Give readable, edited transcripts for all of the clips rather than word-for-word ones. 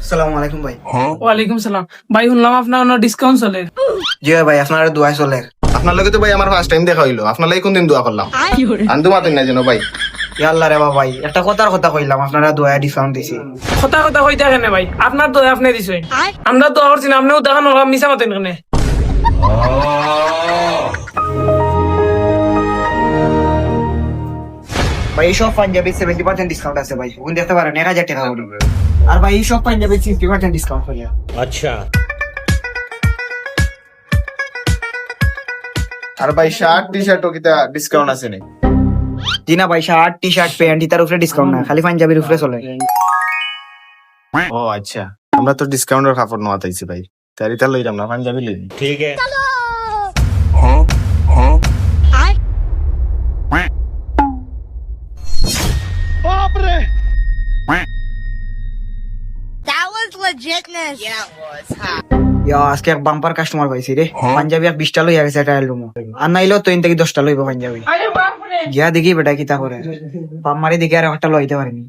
আসসালামু আলাইকুম ভাই। ওয়ালাইকুম সালাম ভাই, শুনলাম আপনার ডিসকাউন্ট চলে। জি ভাই, আপনার দোয়া চলে। আপনার লগে তো ভাই আমার ফার্স্ট টাইম দেখা হইলো, আপনার লাগে কোনদিন দোয়া করলাম আন্দু মাতেন না যেন ভাই। আল্লাহ রে ভাই, একটা কথার কথা কইলাম, আপনারা দোয়া ডিসকাউন্ট দিছি। কথা কথা কইতে কেন ভাই, আপনার দোয়া আপনি দিছেন, আমরা দোয়া করছি না, আপনিও দেখানো মিশা মাতেন কেন? ভাই এই সব পাঞ্জাবি 70% ডিসকাউন্ট আছে ভাই, ওখানে দেখতে পারেন 1000 টাকা করে। আর ভাই এই সব পাঞ্জাবি 50% ডিসকাউন্ট করে। আর ভাই শার্ট টি শার্টও কিটা ডিসকাউন্ট আছে নি? জি না ভাই, শার্ট টি শার্ট প্যান্ট তার উপরে ডিসকাউন্ট না, খালি পাঞ্জাবির উপরে চলে। ও আচ্ছা, আমরা তো ডিসকাউন্টের কাপড় নেওয়া তাইছি ভাই, তারিতা লইলাম না, পাঞ্জাবি লই। ঠিক আছে। That was legitness. Yeah, it was. ইয়া আজকে এক বাম্পার কাস্টমার পাইছি রে, পাঞ্জাবি আর 20টা লই গেছে ট্রায়াল রুম। আর নাইলেও তো থেকে 10টা লইব পাঞ্জাবি। গিয়া দেখি বেটা কিতা করে, পাম মারি দেখি আর একটা লইতে পারিনি।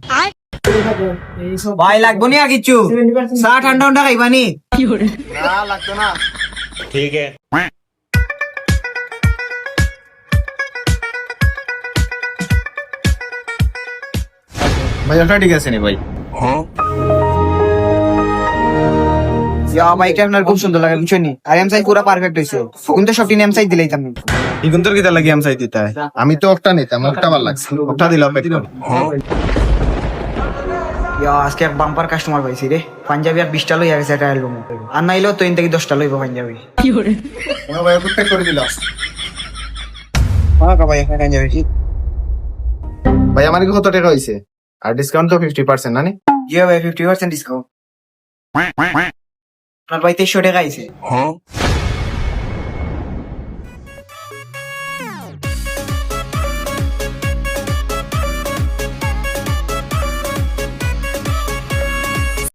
ভাই লাগবো নি আর কিচ্ছু, 60 ঠান্ডা খাইবানি। না লাগতো না। ঠিক আছে। ভাই ওটা ঠিক আছে নি ভাই? ইয়া বাইকটা আপনার খুব সুন্দর লাগে বুঝছেন নি, আর এম সাইজ পুরো পারফেক্ট হইছে, কিন্তু সবটি এম সাইজ দিলেই তুমি। এখন তোর কিটা লাগি আমি চাই দিতে হয়? আমি তো একটা নিতাম, একটা ভালো লাগছে, একটা দিলাম একটু। ইয়া আজকে এক বাম্পার কাস্টমার পাইছি রে, পাঞ্জাবি আর 20টা লই গেছে ট্রায়াল রুম। আর নাইলেও তো থেকে 10টা লইব পাঞ্জাবি। ও ভাই ওটা প্যাক করে দিলাম। হ্যাঁ ভাই, এখানে পাঞ্জাবি ঠিক। ভাই আমার কি কত টাকা হইছে? আর ডিসকাউন্ট তো 50% না নি? জি ভাই, 50% ডিসকাউন্ট। আপনার ভাই 2300 টাকা আইছে।